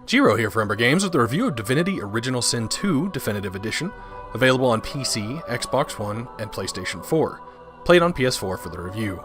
Jiro here for Umbra Games with a review of Divinity Original Sin 2 Definitive Edition, available on PC, Xbox One, and PlayStation 4. Played on PS4 for the review.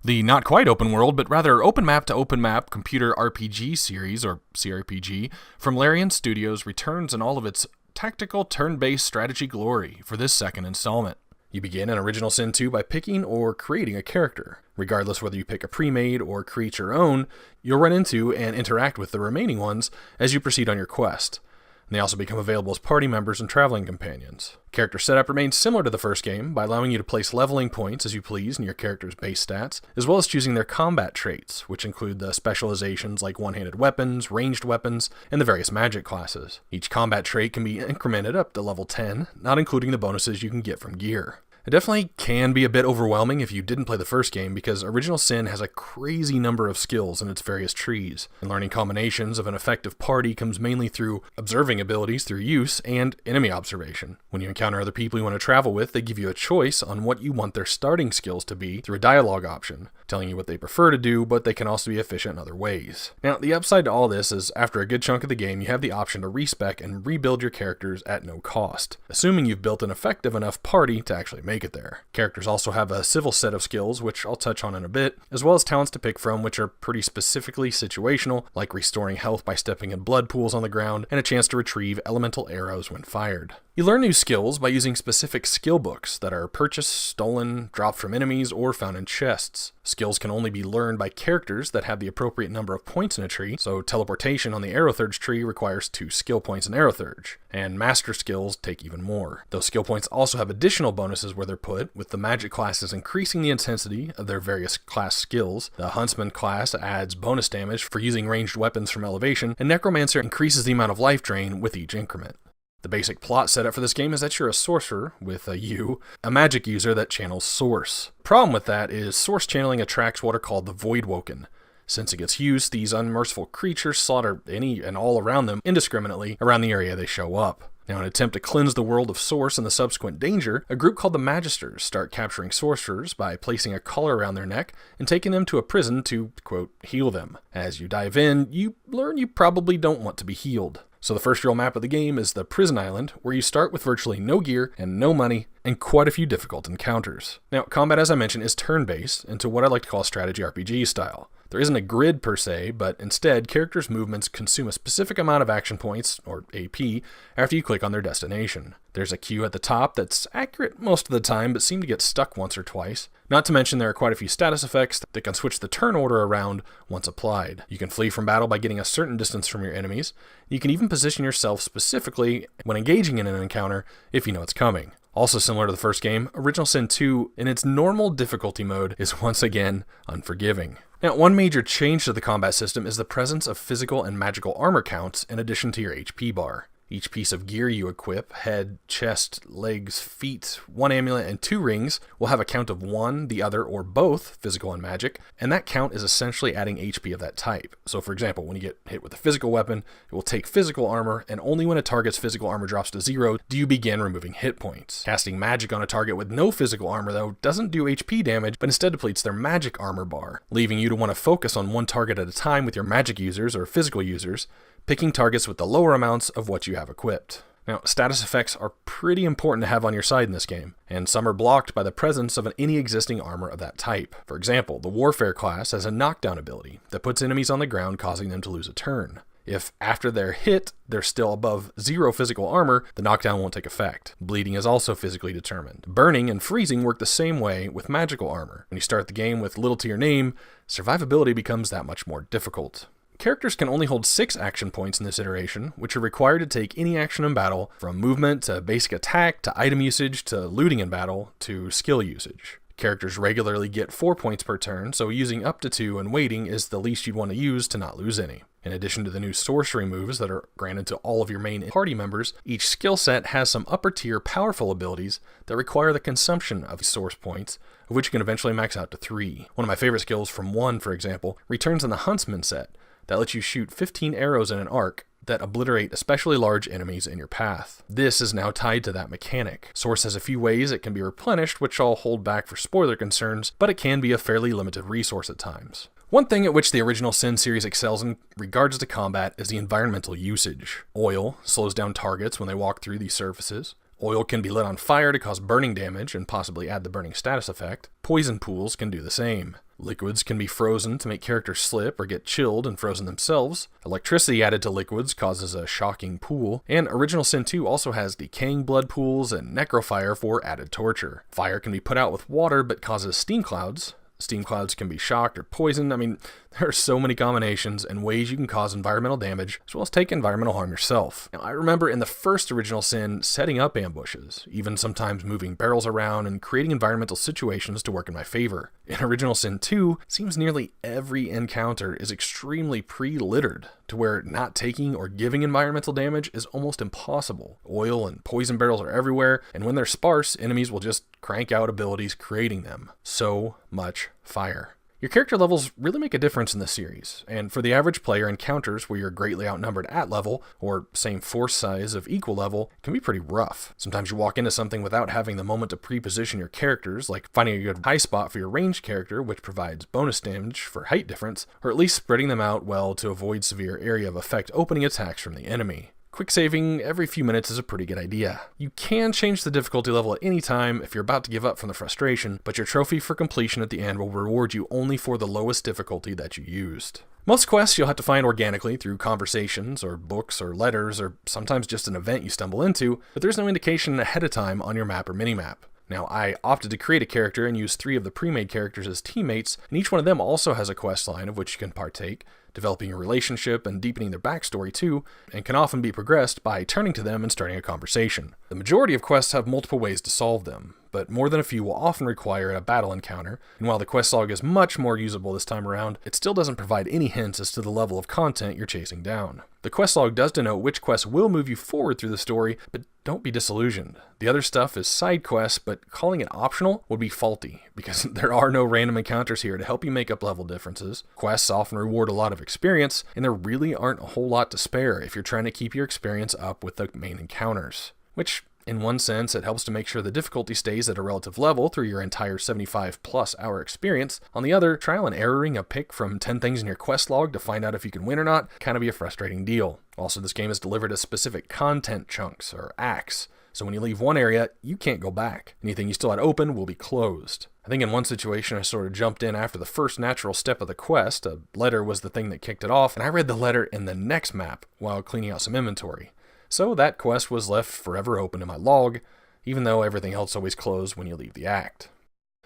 The not quite open world, but rather open map to open map computer RPG series, or CRPG, from Larian Studios returns in all of its tactical turn-based strategy glory for this second installment. You begin in Original Sin 2 by picking or creating a character. Regardless whether you pick a pre-made or create your own, you'll run into and interact with the remaining ones as you proceed on your quest. And they also become available as party members and traveling companions. Character setup remains similar to the first game by allowing you to place leveling points as you please in your character's base stats, as well as choosing their combat traits, which include the specializations like one-handed weapons, ranged weapons, and the various magic classes. Each combat trait can be incremented up to level 10, not including the bonuses you can get from gear. It definitely can be a bit overwhelming if you didn't play the first game, because Original Sin has a crazy number of skills in its various trees, and learning combinations of an effective party comes mainly through observing abilities through use and enemy observation. When you encounter other people you want to travel with, they give you a choice on what you want their starting skills to be through a dialogue option, telling you what they prefer to do, but they can also be efficient in other ways. Now, the upside to all this is after a good chunk of the game, you have the option to respec and rebuild your characters at no cost, assuming you've built an effective enough party to actually make it there. Characters also have a civil set of skills, which I'll touch on in a bit, as well as talents to pick from, which are pretty specifically situational, like restoring health by stepping in blood pools on the ground, and a chance to retrieve elemental arrows when fired. You learn new skills by using specific skill books that are purchased, stolen, dropped from enemies, or found in chests. Skills can only be learned by characters that have the appropriate number of points in a tree, so teleportation on the Aerothurge tree requires 2 skill points in Aerothurge, and master skills take even more. Those skill points also have additional bonuses where they're put, with the magic classes increasing the intensity of their various class skills. The Huntsman class adds bonus damage for using ranged weapons from elevation, and Necromancer increases the amount of life drain with each increment. The basic plot setup for this game is that you're a sorcerer, with a U, a magic user that channels Source. Problem with that is Source channeling attracts what are called the Voidwoken. Since it gets used, these unmerciful creatures slaughter any and all around them indiscriminately around the area they show up. Now, in an attempt to cleanse the world of Source and the subsequent danger, a group called the Magisters start capturing sorcerers by placing a collar around their neck and taking them to a prison to, quote, heal them. As you dive in, you learn you probably don't want to be healed. So the first real map of the game is the Prison Island, where you start with virtually no gear and no money, and quite a few difficult encounters. Now, combat, as I mentioned, is turn-based into what I like to call strategy RPG style. There isn't a grid per se, but instead, characters' movements consume a specific amount of action points, or AP, after you click on their destination. There's a queue at the top that's accurate most of the time, but seem to get stuck once or twice. Not to mention there are quite a few status effects that can switch the turn order around once applied. You can flee from battle by getting a certain distance from your enemies. You can even position yourself specifically when engaging in an encounter if you know it's coming. Also similar to the first game, Original Sin 2 in its normal difficulty mode is once again unforgiving. Now, one major change to the combat system is the presence of physical and magical armor counts in addition to your HP bar. Each piece of gear you equip, head, chest, legs, feet, 1 amulet, and 2 rings, will have a count of 1, the other, or both physical and magic, and that count is essentially adding HP of that type. So for example, when you get hit with a physical weapon, it will take physical armor, and only when a target's physical armor drops to 0 do you begin removing hit points. Casting magic on a target with no physical armor, though, doesn't do HP damage, but instead depletes their magic armor bar, leaving you to want to focus on one target at a time with your magic users or physical users, picking targets with the lower amounts of what you have equipped. Now, status effects are pretty important to have on your side in this game, and some are blocked by the presence of any existing armor of that type. For example, the Warfare class has a knockdown ability that puts enemies on the ground, causing them to lose a turn. If after they're hit, they're still above 0 physical armor, the knockdown won't take effect. Bleeding is also physically determined. Burning and freezing work the same way with magical armor. When you start the game with little to your name, survivability becomes that much more difficult. Characters can only hold 6 action points in this iteration, which are required to take any action in battle, from movement to basic attack to item usage to looting in battle to skill usage. Characters regularly get 4 points per turn, so using up to 2 and waiting is the least you'd want to use to not lose any. In addition to the new sorcery moves that are granted to all of your main party members, each skill set has some upper tier powerful abilities that require the consumption of source points, of which you can eventually max out to 3. One of my favorite skills from 1, for example, returns in the Huntsman set, that lets you shoot 15 arrows in an arc, that obliterate especially large enemies in your path. This is now tied to that mechanic. Source has a few ways it can be replenished, which I'll hold back for spoiler concerns, but it can be a fairly limited resource at times. One thing at which the original Sin series excels in regards to combat is the environmental usage. Oil slows down targets when they walk through these surfaces. Oil can be lit on fire to cause burning damage and possibly add the burning status effect. Poison pools can do the same. Liquids can be frozen to make characters slip or get chilled and frozen themselves. Electricity added to liquids causes a shocking pool. And Original Sin 2 also has decaying blood pools and necrofire for added torture. Fire can be put out with water but causes steam clouds. Steam clouds can be shocked or poisoned. I mean, there are so many combinations and ways you can cause environmental damage, as well as take environmental harm yourself. Now, I remember in the first Original Sin setting up ambushes, even sometimes moving barrels around and creating environmental situations to work in my favor. In Original Sin 2, it seems nearly every encounter is extremely pre-littered, to where not taking or giving environmental damage is almost impossible. Oil and poison barrels are everywhere, and when they're sparse, enemies will just crank out abilities creating them. So much fire. Your character levels really make a difference in this series, and for the average player, encounters where you're greatly outnumbered at level, or same force size of equal level, can be pretty rough. Sometimes you walk into something without having the moment to pre-position your characters, like finding a good high spot for your ranged character, which provides bonus damage for height difference, or at least spreading them out well to avoid severe area of effect opening attacks from the enemy. Quick saving every few minutes is a pretty good idea. You can change the difficulty level at any time if you're about to give up from the frustration, but your trophy for completion at the end will reward you only for the lowest difficulty that you used. Most quests you'll have to find organically through conversations or books or letters or sometimes just an event you stumble into, but there's no indication ahead of time on your map or minimap. Now, I opted to create a character and use 3 of the pre-made characters as teammates, and each one of them also has a quest line of which you can partake, developing a relationship and deepening their backstory too, and can often be progressed by turning to them and starting a conversation. The majority of quests have multiple ways to solve them, but more than a few will often require a battle encounter, and while the quest log is much more usable this time around, it still doesn't provide any hints as to the level of content you're chasing down. The quest log does denote which quests will move you forward through the story, but don't be disillusioned. The other stuff is side quests, but calling it optional would be faulty, because there are no random encounters here to help you make up level differences. Quests often reward a lot of experience, and there really aren't a whole lot to spare if you're trying to keep your experience up with the main encounters. Which, in one sense, it helps to make sure the difficulty stays at a relative level through your entire 75+ hour experience. On the other, trial and erroring a pick from 10 things in your quest log to find out if you can win or not can be a frustrating deal. Also, this game is delivered as specific content chunks, or acts, so when you leave one area, you can't go back. Anything you still had open will be closed. I think in one situation I sort of jumped in after the first natural step of the quest. A letter was the thing that kicked it off, and I read the letter in the next map while cleaning out some inventory. So that quest was left forever open in my log, even though everything else always closed when you leave the act.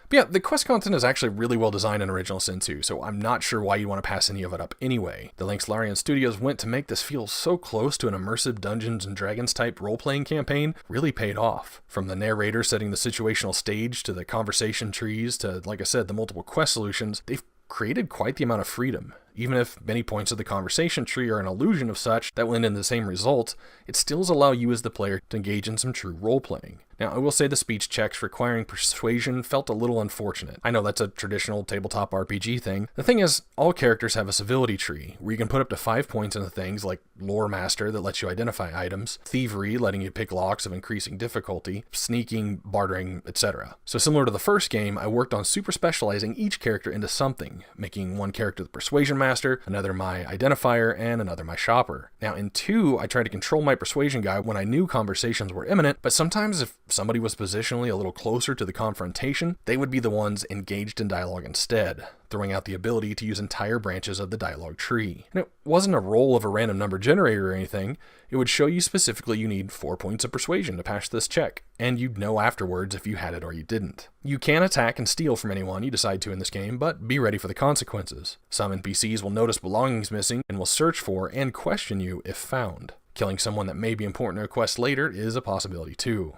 But yeah, the quest content is actually really well designed in Original Sin 2, so I'm not sure why you'd want to pass any of it up anyway. The lengths Larian Studios went to make this feel so close to an immersive Dungeons & Dragons type role-playing campaign really paid off. From the narrator setting the situational stage to the conversation trees to, like I said, the multiple quest solutions, they've created quite the amount of freedom. Even if many points of the conversation tree are an illusion of such that will end in the same result, it still allows you as the player to engage in some true role-playing. Now, I will say the speech checks requiring persuasion felt a little unfortunate. I know that's a traditional tabletop RPG thing. The thing is, all characters have a civility tree, where you can put up to 5 points into things like Lore Master that lets you identify items, Thievery letting you pick locks of increasing difficulty, Sneaking, Bartering, etc. So similar to the first game, I worked on super specializing each character into something, making one character the Persuasion Master, another my Identifier, and another my Shopper. Now in 2, I tried to control my Persuasion guy when I knew conversations were imminent, but sometimes if somebody was positionally a little closer to the confrontation, they would be the ones engaged in dialogue instead, throwing out the ability to use entire branches of the dialogue tree. And it wasn't a roll of a random number generator or anything. It would show you specifically you need 4 points of persuasion to pass this check, and you'd know afterwards if you had it or you didn't. You can attack and steal from anyone you decide to in this game, but be ready for the consequences. Some NPCs will notice belongings missing and will search for and question you if found. Killing someone that may be important to a quest later is a possibility too.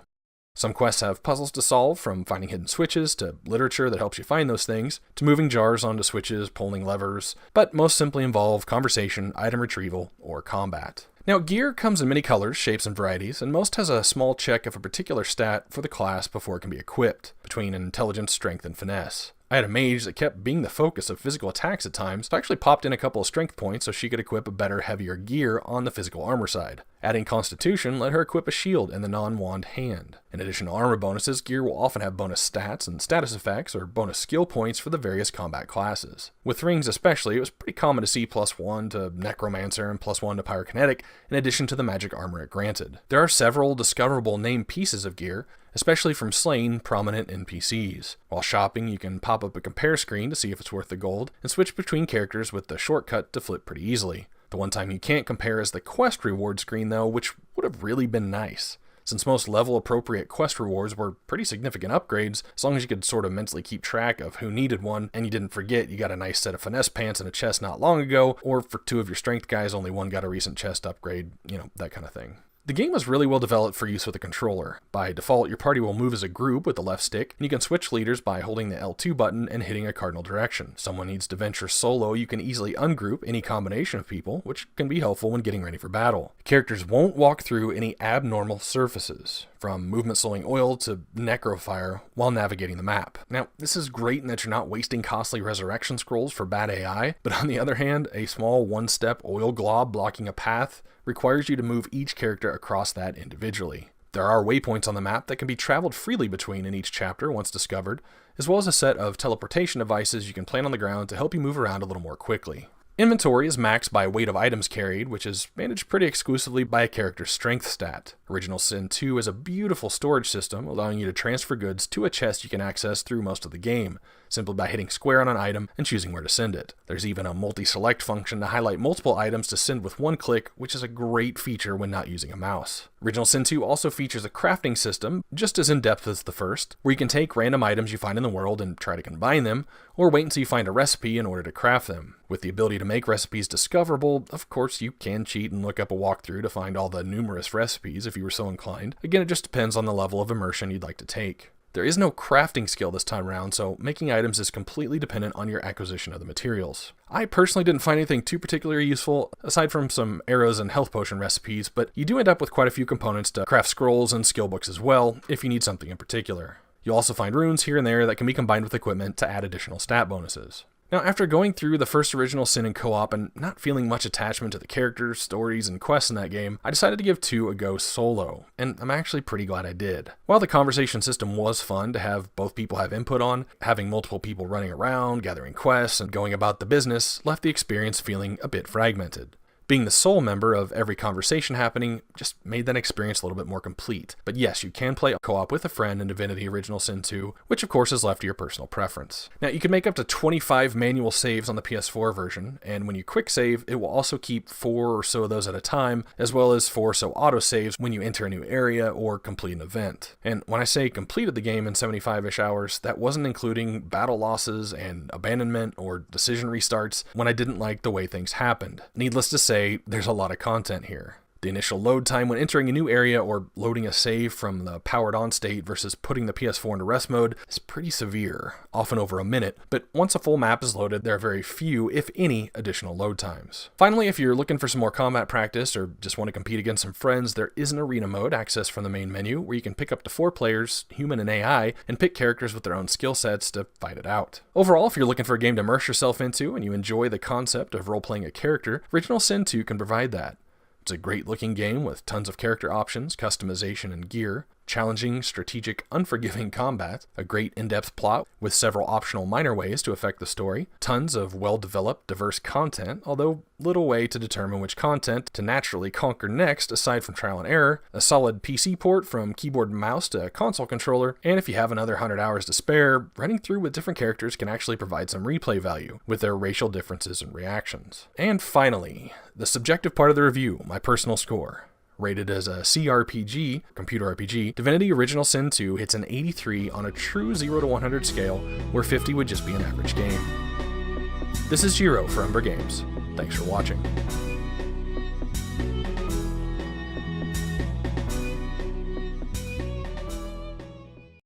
Some quests have puzzles to solve, from finding hidden switches, to literature that helps you find those things, to moving jars onto switches, pulling levers, but most simply involve conversation, item retrieval, or combat. Now, gear comes in many colors, shapes, and varieties, and most has a small check of a particular stat for the class before it can be equipped, between intelligence, strength, and finesse. I had a mage that kept being the focus of physical attacks at times, so I actually popped in a couple of strength points so she could equip a better, heavier gear on the physical armor side. Adding constitution let her equip a shield in the non-wand hand. In addition to armor bonuses, gear will often have bonus stats and status effects or bonus skill points for the various combat classes. With rings especially, it was pretty common to see +1 to necromancer and +1 to pyrokinetic, in addition to the magic armor it granted. There are several discoverable named pieces of gear, especially from slain prominent NPCs. While shopping, you can pop up a compare screen to see if it's worth the gold, and switch between characters with the shortcut to flip pretty easily. The one time you can't compare is the quest reward screen though, which would have really been nice. Since most level appropriate quest rewards were pretty significant upgrades, as long as you could sort of mentally keep track of who needed one, and you didn't forget you got a nice set of finesse pants and a chest not long ago, or for 2 of your strength guys only one got a recent chest upgrade, that kind of thing. The game was really well developed for use with a controller. By default, your party will move as a group with the left stick, and you can switch leaders by holding the L2 button and hitting a cardinal direction. If someone needs to venture solo, you can easily ungroup any combination of people, which can be helpful when getting ready for battle. Characters won't walk through any abnormal surfaces, from movement slowing oil to necrofire, while navigating the map. Now, this is great in that you're not wasting costly resurrection scrolls for bad AI, but on the other hand, a small one-step oil glob blocking a path requires you to move each character across that individually. There are waypoints on the map that can be traveled freely between in each chapter once discovered, as well as a set of teleportation devices you can plant on the ground to help you move around a little more quickly. Inventory is maxed by weight of items carried, which is managed pretty exclusively by a character's strength stat. Original Sin 2 is a beautiful storage system, allowing you to transfer goods to a chest you can access through most of the game, simply by hitting square on an item and choosing where to send it. There's even a multi-select function to highlight multiple items to send with one click, which is a great feature when not using a mouse. Original Sin 2 also features a crafting system, just as in-depth as the first, where you can take random items you find in the world and try to combine them, or wait until you find a recipe in order to craft them. With the ability to make recipes discoverable, of course you can cheat and look up a walkthrough to find all the numerous recipes if you were so inclined. Again, it just depends on the level of immersion you'd like to take. There is no crafting skill this time around, so making items is completely dependent on your acquisition of the materials. I personally didn't find anything too particularly useful, aside from some arrows and health potion recipes, but you do end up with quite a few components to craft scrolls and skill books as well, if you need something in particular. You'll also find runes here and there that can be combined with equipment to add additional stat bonuses. Now, after going through the first Original Sin in co-op and not feeling much attachment to the characters, stories, and quests in that game, I decided to give 2 a go solo, and I'm actually pretty glad I did. While the conversation system was fun to have both people have input on, having multiple people running around, gathering quests, and going about the business left the experience feeling a bit fragmented. Being the sole member of every conversation happening just made that experience a little bit more complete. But yes, you can play co-op with a friend in Divinity Original Sin 2, which of course is left to your personal preference. Now, you can make up to 25 manual saves on the PS4 version, and when you quick save, it will also keep 4 or so of those at a time, as well as 4 or so auto saves when you enter a new area or complete an event. And when I say completed the game in 75-ish hours, that wasn't including battle losses and abandonment or decision restarts when I didn't like the way things happened. Needless to say, there's a lot of content here. The initial load time when entering a new area or loading a save from the powered on state versus putting the PS4 into rest mode is pretty severe, often over a minute, but once a full map is loaded, there are very few, if any, additional load times. Finally, if you're looking for some more combat practice or just want to compete against some friends, there is an arena mode accessed from the main menu where you can pick up to 4 players, human and AI, and pick characters with their own skill sets to fight it out. Overall, if you're looking for a game to immerse yourself into and you enjoy the concept of role-playing a character, Original Sin 2 can provide that. It's a great looking game with tons of character options, customization, and gear, challenging, strategic, unforgiving combat, a great in-depth plot with several optional minor ways to affect the story, tons of well-developed, diverse content, although little way to determine which content to naturally conquer next aside from trial and error, a solid PC port from keyboard and mouse to console controller, and if you have another 100 hours to spare, running through with different characters can actually provide some replay value with their racial differences and reactions. And finally, the subjective part of the review, my personal score. Rated as a CRPG, computer RPG, Divinity Original Sin 2 hits an 83 on a true 0 to 100 scale, where 50 would just be an average game. This is Jiro for Umbra Games. Thanks for watching.